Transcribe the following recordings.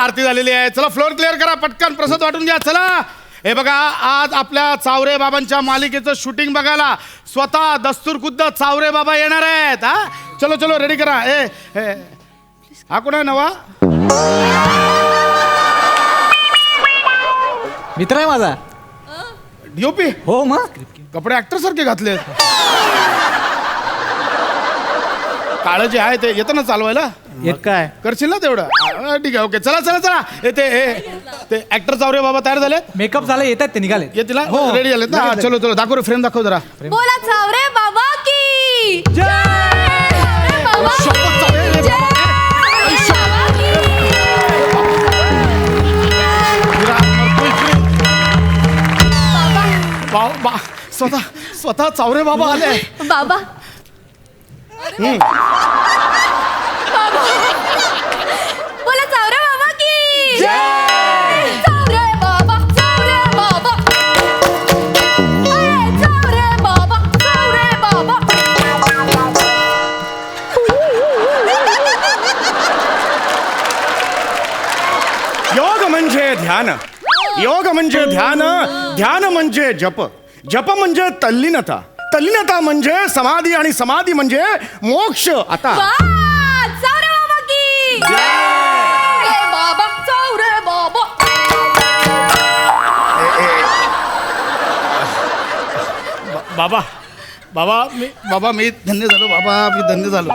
आरती झालेली आहे. चला फ्लोअर क्लिअर करा, पटकन प्रसाद वाटून घ्या. चला हे बघा, आज आपल्या चावरे बाबांच्या मालिकेचं शूटिंग बघायला स्वतः दस्तूर खुद्द चावरे बाबा येणार आहेत. हा चलो चलो रेडी करा. हा कोण आहे नवा मित्र आहे माझा. डीओपी? हो मग कपडे ऍक्टर सारखे घातले. काळं जे आहे ते येतं ना चालवायला? येत काय करशील ना तेवढं? ठीक आहे, ओके. चला चला चला. ते ऍक्टर चावरे बाबा तयार झालेत? मेकअप झालं, येतात ते निघाले. येतील ना? रेडी झालेत ना? हा, चलो चलो दाखव रे, फ्रेम दाखव जरा. बोला चावरे बाबा की शपथ चावरे बाबा. स्वतः चावरे बाबा आले. बाबा बोला चावरे बाबा की चावरे बाबा चावरे बाबा चावरे बाबा चावरे बाबा. योग म्हणजे ध्यान, योग म्हणजे ध्यान, ध्यान म्हणजे जप, जप म्हणजे तल्लीनता, तल्लीनता म्हणजे समाधी आणि समाधी म्हणजे मोक्ष. आता चावरे बाबा की बाबा चावरे बाबा. बाबा बाबा मी धन्य झालो. बाबा मी धन्य झालो.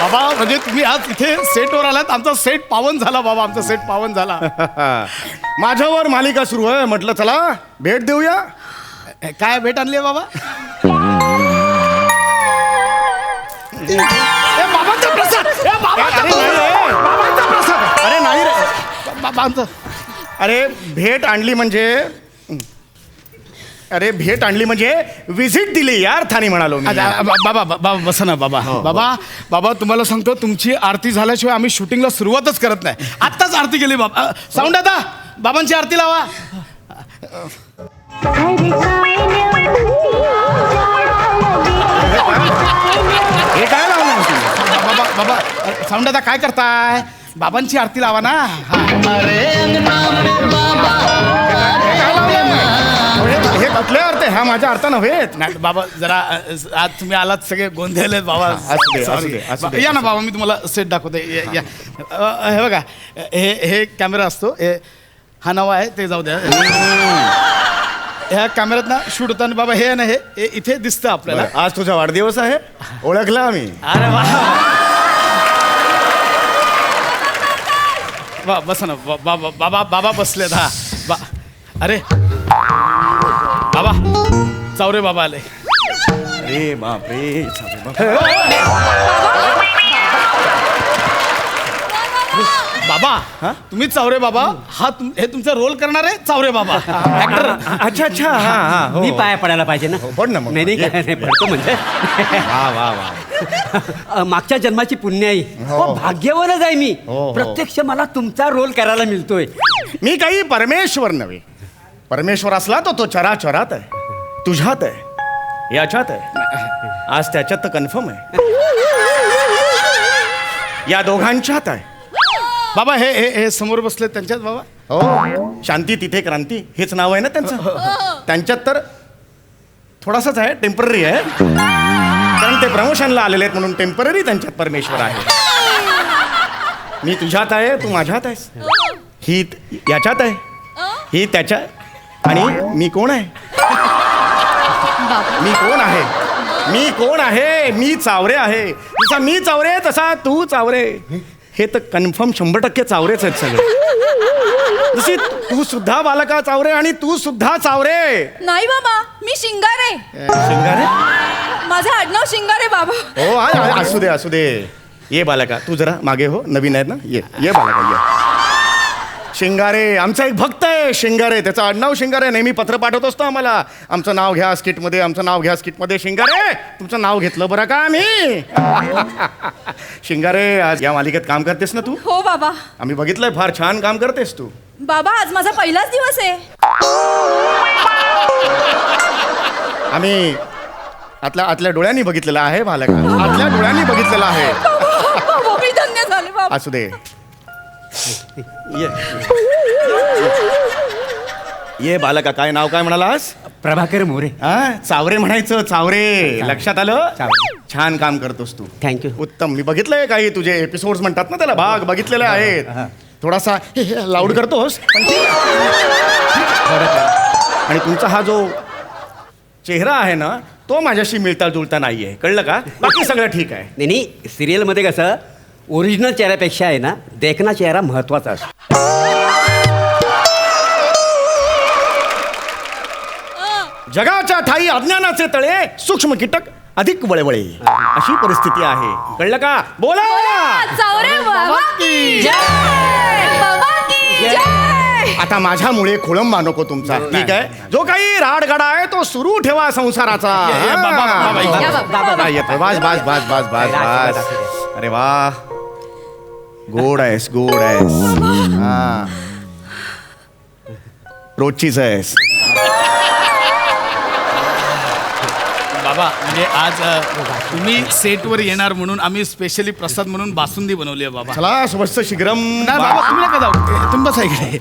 बाबा म्हणजे तुम्ही आज इथे सेटवर आलात, आमचा सेट पावन झाला. बाबा आमचा सेट पावन झाला. माझ्यावर मालिका सुरू आहे, म्हटलं चला भेट देऊया. काय भेट आणली बाबा? बाबांचा प्रसाद. बाबांचा प्रसाद. अरे नाही रे बाबांचा. अरे भेट आणली म्हणजे, अरे भेट आणली म्हणजे विजिट दिली यार, थानी म्हणालो मी. बाबा बाबा बसा ना बाबा. बाबा बाबा तुम्हाला सांगतो, तुमची आरती झाल्याशिवाय आम्ही शूटिंगला सुरुवातच करत नाही. आत्ताच आरती केली बाबा. साऊंड आता बाबांची आरती लावा. हे काय लावलं बाबा बाबा साऊंड आता काय करताय? बाबांची आरती लावा ना. हे कुठले अर्थ? ह्या माझ्या अर्थ नव्हेत. नाही बाबा, जरा आज तुम्ही आलात सगळे गोंधळलेत बाबा. असू दे, असू दे, असू दे. या ना बाबा, मी तुम्हाला सेट दाखवते. या. हे बघा, हे कॅमेरा असतो. हा नवा आहे, ते जाऊ द्या. ह्या कॅमेऱ्यात ना शूट होताना बाबा हे ना, हे इथे दिसतं आपल्याला. आज तुझा वाढदिवस आहे, ओळखला आम्ही. अरे वा वा, बसा ना बाबा. बाबा बाबा बसलेत. हा अरे बाबा चावरे बाबा आले. अरे बापरे. बाबा तुम्ही चावरे बाबा. हे तुमचा रोल करणार आहे चावरे बाबा ऍक्टर. अच्छा अच्छा. हा मी पाया पडायला पाहिजे ना. पड ना मग. नाही काय नाही, पडतो म्हणजे. वा वा वा. मागच्या जन्माची पुण्याई. भाग्यवानच आहे मी. प्रत्यक्ष मला तुमचा रोल करायला मिळतोय. मी काही परमेश्वर नव्हे. परमेश्वर असला तो चराचरात आहे, तुझ्यात आहे, याच्यात आहे, आज त्याच्यात तर कन्फर्म आहे, या दोघांच्यात आहे. बाबा हे समोर बसले त्यांच्यात बाबा. हो, शांती तिथे क्रांती हेच नाव आहे ना त्यांचं. त्यांच्यात तर थोडासाच आहे, टेम्पररी आहे, कारण ते प्रमोशनला आलेले आहेत म्हणून टेम्पररी त्यांच्यात परमेश्वर आहे. मी तुझ्यात आहे, तू माझ्यात आहेस. ही याच्यात आहे, ही त्याच्या. आणि मी कोण आहे? मी कोण आहे? मी कोण आहे? मी चावरे आहे. जसा मी चावरे तसा तू चावरे. हे तर कन्फर्म 100% चावरेच आहेत सगळे. जशी तू सुद्धा बालका चावरे आणि तू सुद्धा चावरे. नाही बाबा, मी शिंगारे. शिंगारे? माझं आडनाव शिंगारे बाबा. हो असू दे असू दे. ये बालका, तू जरा मागे हो, नवीन आहेत ना. ये बालका ये. शिंगारे आमचा एक भक्त आहे शिंगारे, त्याचं आडनाव शिंगारे. नेहमी पत्र पाठवत असतो आम्हाला, आमचं नाव घ्या स्किटमध्ये, आमचं नाव घ्या स्किटमध्ये. शिंगारे तुमचं नाव घेतलं बरं का आम्ही. शिंगारे आज या मालिकेत काम करतेस ना तू? हो बाबा. आम्ही बघितलंय, फार छान काम करतेस तू. बाबा आज माझा पहिलाच दिवस आहे. आम्ही आतल्या डोळ्यांनी बघितलेला आहे बालका, आतल्या डोळ्यांनी बघितलेला आहे. बाबा, मी धन्य बाबा असू दे ये ये बालका, काय नाव काय म्हणालास? प्रभाकर मोरे. हा, चावरे म्हणायचं, चावरे. लक्षात आलं? चावरे. छान काम करतोस तू. थँक्यू. उत्तम. मी बघितलंय काही तुझे एपिसोड म्हणतात ना त्याला, भाग बघितलेले आहेत. थोडासा लाऊड करतोस पण ठीक आहे. आणि तुमचा हा जो चेहरा आहे ना तो माझ्याशी मिळता जुळता नाहीये, कळलं का? बाकी सगळं ठीक आहे. नाही सिरियलमध्ये कसं ओरिजिनल चेहऱ्यापेक्षा आहे ना देखना चेहरा महत्वाचा असतो. जगाच्या ठाई अज्ञानाचे तळे, सूक्ष्म कीटक अधिक वळवळे, अशी परिस्थिती आहे, कळलं का? बोला. चावरे बाबा की जय बाबा की जय. आता माझ्यामुळे खोळंबा नको तुमचा, ठीक आहे? जो काही राडगाडा आहे तो सुरू ठेवा संसाराचा. या बाबा. हा, येतोय. बस बस बस बस बस बस. अरे वा, गोड आहेस, गोड आहेस. हा, रोजचीच आहेस. बाबा म्हणजे आज तुम्ही सेटवर येणार म्हणून आम्ही स्पेशली प्रसाद म्हणून बासुंदी बनवली आहे बाबा. चला स्वस्त शीघ्रम. नाही बाबा तुम्ही नका जाऊ, तुम्ही बसा इकडे.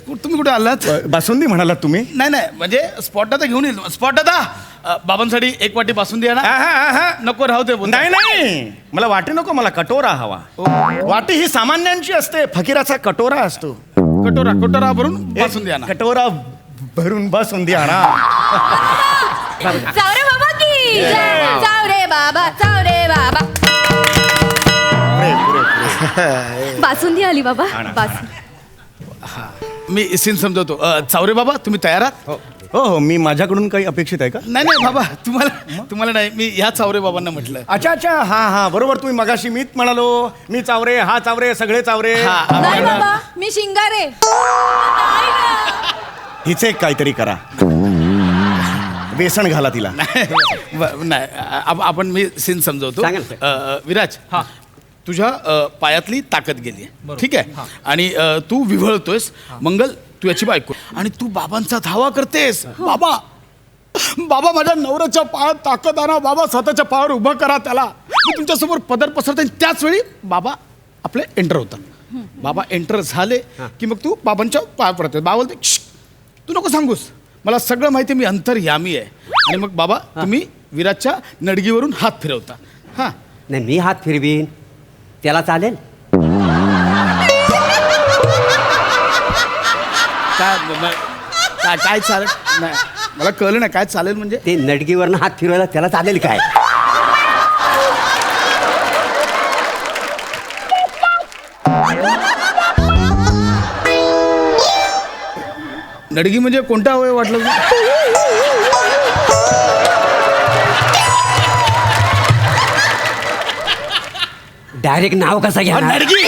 तुम्ही कुठे आलात? बासुंदी म्हणालात तुम्ही? नाही नाही म्हणजे स्पॉट आता घेऊन येईल. स्पॉट आता बाबांसाठी एक वाटी बासुंदी आहे ना. नको राहू दे. नाही नाही, मला वाटी नको, मला कटोरा हवा. वाटी ही सामान्यांची असते, फकीराचा कटोरा असतो. कटोरा कटोरा भरून बासुंदी आणा. कटोरा भरून बासुंदी आणा. चावरे बाबा की जय. चावरे बाबा, चावरे बाबा. पुरे, पुरे, पुरे. बासुंदी आली बाबा. आणा. बासुंदी. मी सीन समजवतो. चावरे बाबा तुम्ही तयार आहात? हो हो, मी माझ्याकडून काही अपेक्षित आहे का? नाही नाही बाबा, तुम्हाला नाही, मी ह्या चावरे बाबांना म्हटलं. अच्छा अच्छा, हा हा, बरोबर. तुम्ही मगाशी मीच म्हणालो, मी चावरे, हा चावरे, सगळे चावरे. हा, नाही बाबा मी शिंगारे. हिचे काहीतरी करा, बेसन घाला तिला. नाही आपण मी सीन समजवतो. सांगा ना. विराज, तुझ्या पायातली ताकद गेली, ठीक आहे, आणि तू विव्हळतोयस. मंगल तू याची बायको, आणि तू बाबांचा धावा करतेस. बाबा बाबा माझ्या नवऱ्याच्या पायात ताकद आणा बाबा, स्वतःच्या पायावर उभं करा त्याला. मी तुमच्यासमोर पदर पसरते. त्याच वेळी बाबा आपले एंटर होतात. बाबा एंटर झाले की मग तू बाबांच्या पाया पडते. बाबा बोलते "श्श्श, तू नको सांगूस, मला सगळं माहिती, मी अंतर्यामी आहे." आणि मग बाबा तुम्ही विराजच्या नडगीवरून हात फिरवता. हा नाही मी हात फिरवीन, त्याला चालेल? काय चालेल? नाही मला कळलं नाही काय चालेल म्हणजे. ते नडगीवरनं हात फिरवायला त्याला चालेल काय? नडगी म्हणजे कोणता अवयव वाटलं तुला? डायरेक्ट नाव कसं घ्या? नडगी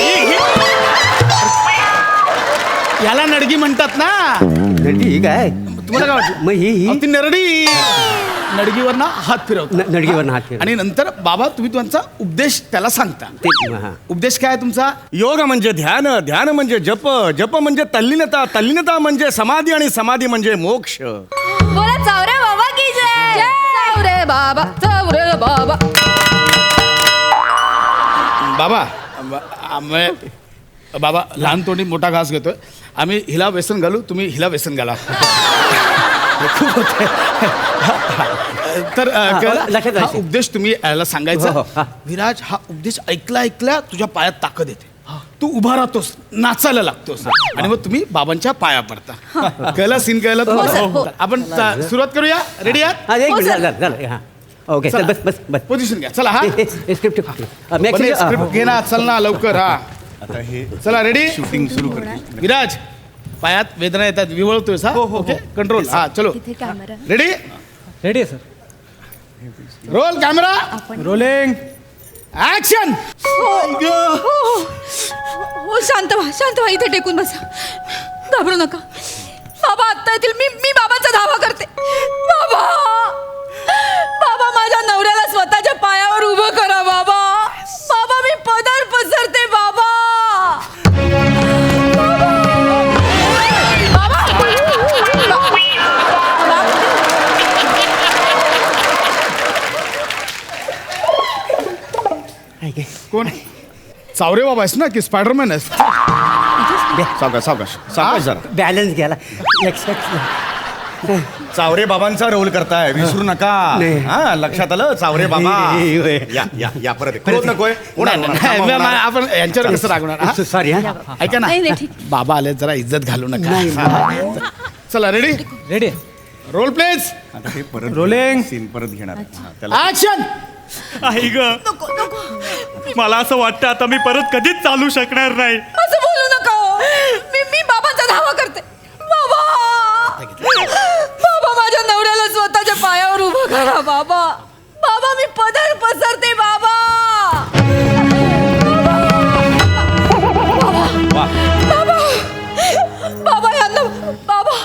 याला नडगी म्हणतात ना. नडगी काय? तुम्हाला काय वाटलं? मग ही ती नरडी नडगीवरनं हात फिरवता नडगीवरनं हात फिरव. आणि नंतर बाबा तुम्ही तुमचा उपदेश त्याला सांगता. ते हा. उपदेश काय आहे तुमचा? योग म्हणजे ध्यान, ध्यान म्हणजे जप, जप म्हणजे तल्लीनता, तल्लीनता म्हणजे समाधी, आणि समाधी म्हणजे मोक्ष. बोला चावरे बाबा की जय. चावरे बाबा, चावरे बाबा. बाबा बाबा लहान तोंडी मोठा घास घेतोय. आम्ही हिला व्यसन घालू, तुम्ही हिला व्यसन घाला. खूप होतंय. तर कळलं? लक्षात हा राहायचं. उपदेश तुम्ही याला सांगायचा. हो, हा. विराज हा उपदेश ऐकला तुझ्या पायात ताकद येते. तू उभा राहतोस, नाचायला लागतोस, आणि मग तुम्ही बाबांच्या पाया पडता. कळलं? सीन कळलं हो, सर, हो. तुम्हाला? आपण सुरुवात करूया. रेडी आहात? हा, एक हो, मिनिट सर. झालं हा. ओके चल, चला. बस बस बस. पोझिशन घ्या. चला हा स्क्रिप्ट स्क्रिप्ट घे ना. चल ना लवकर. हा आता हे चला रेडी. शूटिंग सुरू करते. विराज पायात वेदना येतात, विवळतोय सा. Okay control. हा चलो तिथे कॅमेरा. रेडी. रेडी आहे sir. Roll camera. Rolling. Action. हो शांत व्हा इथे टेकून बसा. घाबरू नका बाबा. आत्ता येतील. मी बाबांचा धावा करते. बाबा बाबा माझ्या नवऱ्याला स्वतःच्या पायावर उभं करा बाबा. बाबा मी पदर पसरते बाबा. कोण? चावरे बाबा आहेस ना की स्पायडरमॅन आहेस? सावकाश सावकाश सावकाश जरा. बॅलन्स घ्यायला लक्षात चावरे बाबांचा रोल करताय, विसरू नका. नाही. हा, लक्षात आलं? चावरे बाबा. होय. या या या परत क्रोध नकोय. नाही, नाही, नाही, आपण यांच्यावर कसं रागवणार हा? सॉरी हा ऐका ना नाही, नाही, ठीक. बाबा आले जरा इज्जत घालू नका. नाही. हा. चला रेडी रेडी रोल प्लेज आता हे परत Rolling. सीन परत घेणार. हा, त्याला ऍक्शन. आई ग नको नको मला असं वाटतं आता मी परत कधीच चालू शकणार नाही. असं बोलू नका हो. मी बाबांचा धावा करते. बाबा बाबा माझ्या नवऱ्याला स्वतःच्या पायावर उभं करा बाबा. बाबा मी पदर पसरते बाबा. बाबा बाबा यांना बाबा.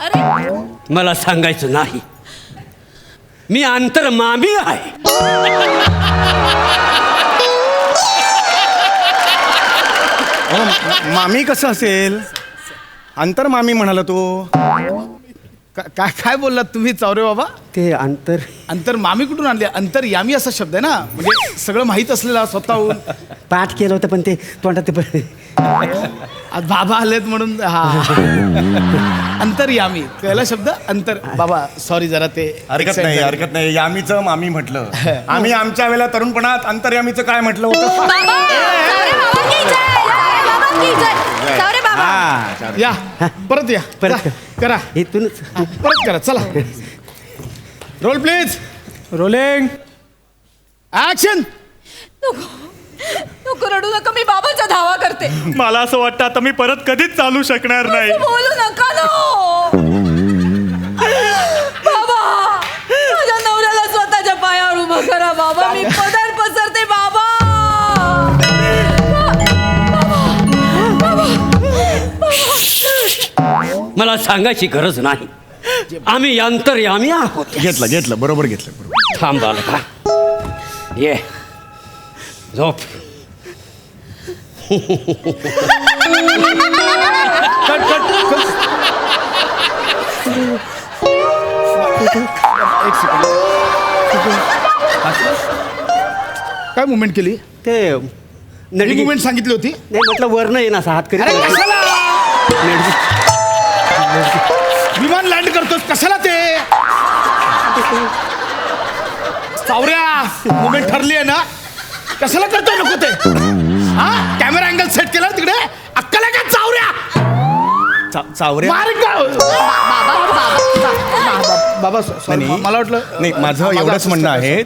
अरे मला सांगायचं नाही, मी अंतर्मामी आहे. मामी कसं असेल? अंतर मामी म्हणाला तो. काय काय बोललात तुम्ही चावरे बाबा? ते अंतर अंतर मामी कुठून आणले? अंतर्यामी असा शब्द आहे ना, म्हणजे सगळं माहीत असलेला स्वतःहून. पाठ केलं होतं पण ते तोंडात ते आज बाबा आलेत म्हणून हा अंतर्यामी पहिला शब्द अंतर. बाबा सॉरी जरा ते हरकत नाही, हरकत नाही. यामीचं मामी म्हटलं. आम्ही आमच्या वेळेला तरुणपणात अंतर्यामीचं काय म्हटलं होतं? बाबा चावरे बाबा की जय. बाबा की जय. चावरे बाबा. हा, चालेल. या परत या परत जा, करा इथूनच परत करा. चला रोल प्लीज रोलिंग. ऍक्शन. नको रडू नका. मी बाबांचा धावा करते. मला असं वाटतं आता मी परत कधीच चालू शकणार नाही. असं बोलू नका ना हो. बाबा माझ्या नवऱ्याला स्वतःच्या पायावर उभं करा बाबा. मी पदर पसरते बाबा. मला सांगायची गरज नाही, आम्ही अंतर्यामी आहोत. घेतलं घेतलं बरोबर घेतलं बरोबर. थांब बालका, ये झोप. काय मुवमेंट केली? ते ही नडगी मुवमेंट सांगितली होती? नाही म्हटलं वर्ण येईन असा हात अरे करीत कशाला विमान लँड करतोस? कशाला ते चावऱ्या मुवमेंट ठरली आहे ना, कशाला करतोय नको ते? हा कॅमेरा अँगल सेट केला तिकडे, अक्कल आहे का चावऱ्या? चावरे मार का? बाबा sorry, नाही, मला वाटलं नाही, माझं माझा एवढंच assistant म्हणणं आहे. आहे,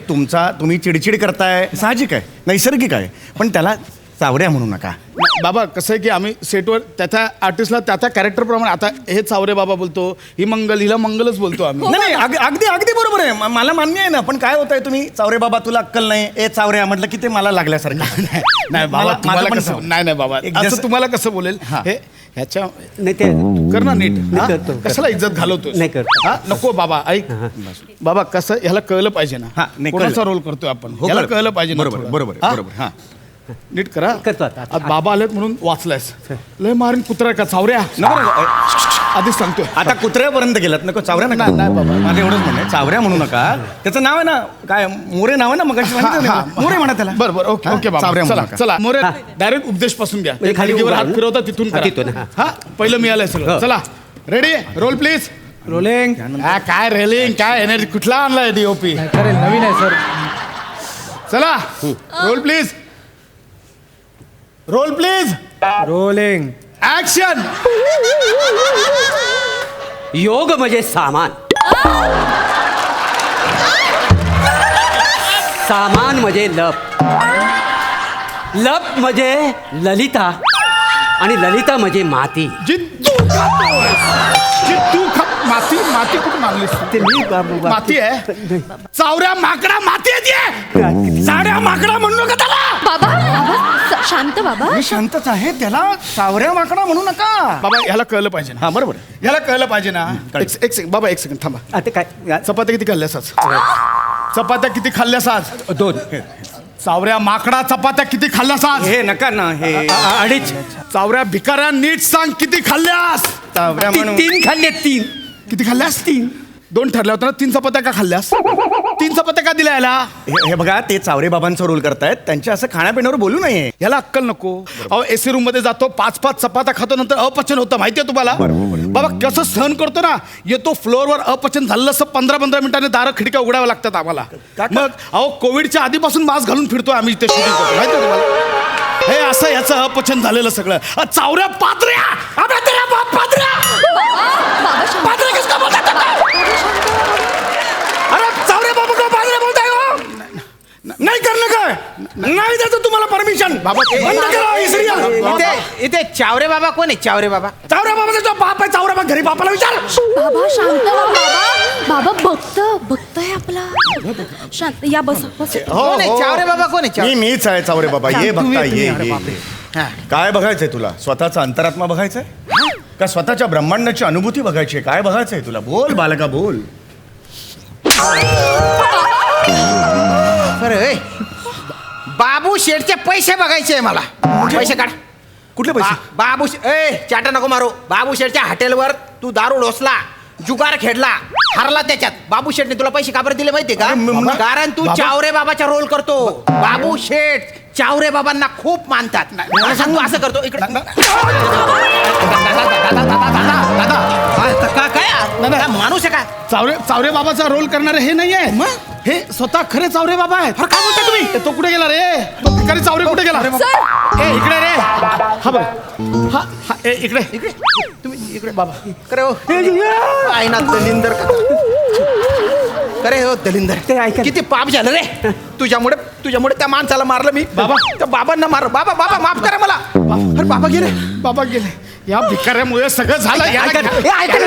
तुम्ही चिडचिड करताय, साहजिक आहे, नैसर्गिक आहे, पण त्याला चावऱ्या म्हणू नका. बाबा कसं आहे की आम्ही सेटवर त्या आर्टिस्टला त्या कॅरेक्टरप्रमाणे, आता हे चावरे बाबा बोलतो, ही मंगल, हिला मंगलच बोलतो आम्ही. नाही नाही, अगदी अगदी बरोबर आहे, मला मान्य आहे ना, पण काय होत आहे, तुम्ही चावरे बाबा तुला अक्कल नाही, ए चावऱ्या म्हटलं की ते मला लागल्यासारखं. नाही बाबा मला- तुम्हाला माझं पण कसं सांग. नाही नाही बाबा एक असं जसं- तुम्हाला कसं बोलेल हा. हे ह्याच्या नाही ते कर ना नीट हा? करतो. कशाला इज्जत घालवतो? नाही करतो. हा नको बाबा, ऐक बाबा, कसं ह्याला कळलं पाहिजे हा, ना नाही, कोणाचा कळलं. रोल करतोय आपण, हो, ह्याला बरोबर. कळलं पाहिजे ना बरोबर थोडं. बरोबर हा? बरोबर. हा, नीट करा. करतो आता. आज बाबा आलेत म्हणून वाचलायस, लय मारून कुत्रा का चावऱ्या नको, आधीच सांगतोय. आता कुत्र्यापर्यंत गेलात, नको चावऱ्या नका. नाही, नाही बाबा. माझं एवढंच म्हणणं आहे, चावऱ्या म्हणू नका. त्याचं नाव आहे ना, काय मोरे नाव आहे ना, मग मोरे म्हणा त्याला. बरोबर, ओके हा? ओके बाबा, चावऱ्या म्हणू चला नका. चला मोरे, हा. डायरेक्ट उपदेश पासून घ्या. म्हणजे खाली खाली उभं हात राहून? फिरवता तिथून हा, करा. तिथून, हा. हा पहिलं मिळालंय सगळं. हो. चला रेडी, रोल प्लीज. रोलिंग. काय रेलिंग, काय एनर्जी, कुठला आणलाय डीओपी? करेल, नवीन आहे सर. चला roll please, roll please, rolling. Action. योग म्हणजे सामान, सामान म्हणजे लप, लप म्हणजे ललिता, आणि ललिता म्हणजे माती. जिद्दू खातोय. जिद्दू माती, माती कुठून आणलीस तू? ते मी बाबा माती आहे चावऱ्या, माकडा माती आहे, साड्या माकडा म्हणू नका त्याला. बाबा बाबा शांत बाबा. मी शांतच आहे, त्याला चावऱ्या माकडा म्हणू नका. बाबा ह्याला कळलं पाहिजे ना. हा बरोबर. ह्याला कळलं पाहिजे ना. कळलं. एक सेकंड बाबा, एक सेकंड थांबा. आता काय चपात्या किती खाल्ल्यास आज? चपात्या किती खाल्ल्यास आज? 2 चावऱ्या माकडा, चपात्या किती खाल्ल्यास आज? हे नका ना, हे अडीच चावऱ्या भिकाऱ्या, नीट सांग किती खाल्ल्यास? चावऱ्या म्हणून 3 खाल्ले, 3 किती खाल्ल्यास? 3. 2 ठरल्या होत्या ना, 3 चपात्या का खाल्ल्यास? 3 चपात्या का दिल्या याला? हे बघा ते चावरे बाबांचा रोल करतायत, त्यांच्या असं खाण्यापिण्यावर बोलू नये. याला अक्कल नको. अहो एसी रूम मध्ये जातो, 5 चपात्या खातो, नंतर अपचन होतं माहितीये तुम्हाला? बाबा कसं सहन करतो ना. येतो फ्लोअरवर, अपचन झालं असं 15-15 मिनिटांनी दारं खिडक्या उघडाव्या लागतात आम्हाला. मग अहो कोविडच्या आधीपासून मास्क घालून फिरतो आम्ही ते शूटिंग करतो माहितीये तुम्हाला? हे असं याचं अपचन झालेलं सगळं. चावऱ्या पात्र्या, अबे तेरा बाप पात्र्या. बाबा शांत. पात्र्या किसका बोलता है? अरे चावरे बाबा को पात्र्या बोलताय हो? नाही करणं काय, नाही द्यायचं तुम्हाला परमिशन. बाबा बंद करा ही serial. इथे चावरे बाबा कोण आहे? चावरे बाबा चावऱ्या बाबाचा जो बाप आहे, चावऱ्या बाबा घरी बापाला विचार. बाबा शांत व्हा बाबा. बाबा बघतोय आपला. शांत या बसा बसा. कोण आहे? चावरे बाबा कोण आहे? मीच आहे चावरे बाबा. ये बघता ये अरे ये. बापरे. हा. काय बघायचंय तुला? स्वतःचा अंतरात्मा बघायचंय का स्वतःच्या ब्रह्मांडाची अनुभूती बघायची? काय बघायचंय तुला? बोल बालका बोल. अरे बाबू शेठचे पैसे बघायचे मला. पैसे काढ. कुठले पैसे? बाबू चाटा नको मारू. बाबू शेठच्या हॉटेलवर तू दारू ढोसला, जुगार खेळला, हरला त्याच्यात. बाबू शेठने तुला पैसे का बरं दिले माहितीये का? कारण तू चावरे बाबाचा रोल करतो. बाबू शेठ चावरे बाबांना खूप मानतात. मला सांग, तू असं करतो इकडे. काय माणूस आहे का? चावरे बाबाचा रोल करणारे हे नाहीये. हे स्वतः खरे चावरे बाबा आहेत. काय बोलता तुम्ही? तो कुठे गेला रे? तो भिकारी चावरे कुठे गेला? सर. ए इकडे रे. हा बघ. हा हा ए इकडे इकडे. तुम्ही इकडे बाबा. करे हो आहे ना दलिंदर का? करे हो दलिंदर, किती पाप झालं रे तुझ्यामुळे त्या माणसाला मारलं मी. बाबा. त्या बाबांना मार. बाबा माफ करा मला. अरे बाबा गेले. बाबा गेले. या भिकाऱ्यामुळे सगळं झालं. ऐका ना. हे ऐका ना.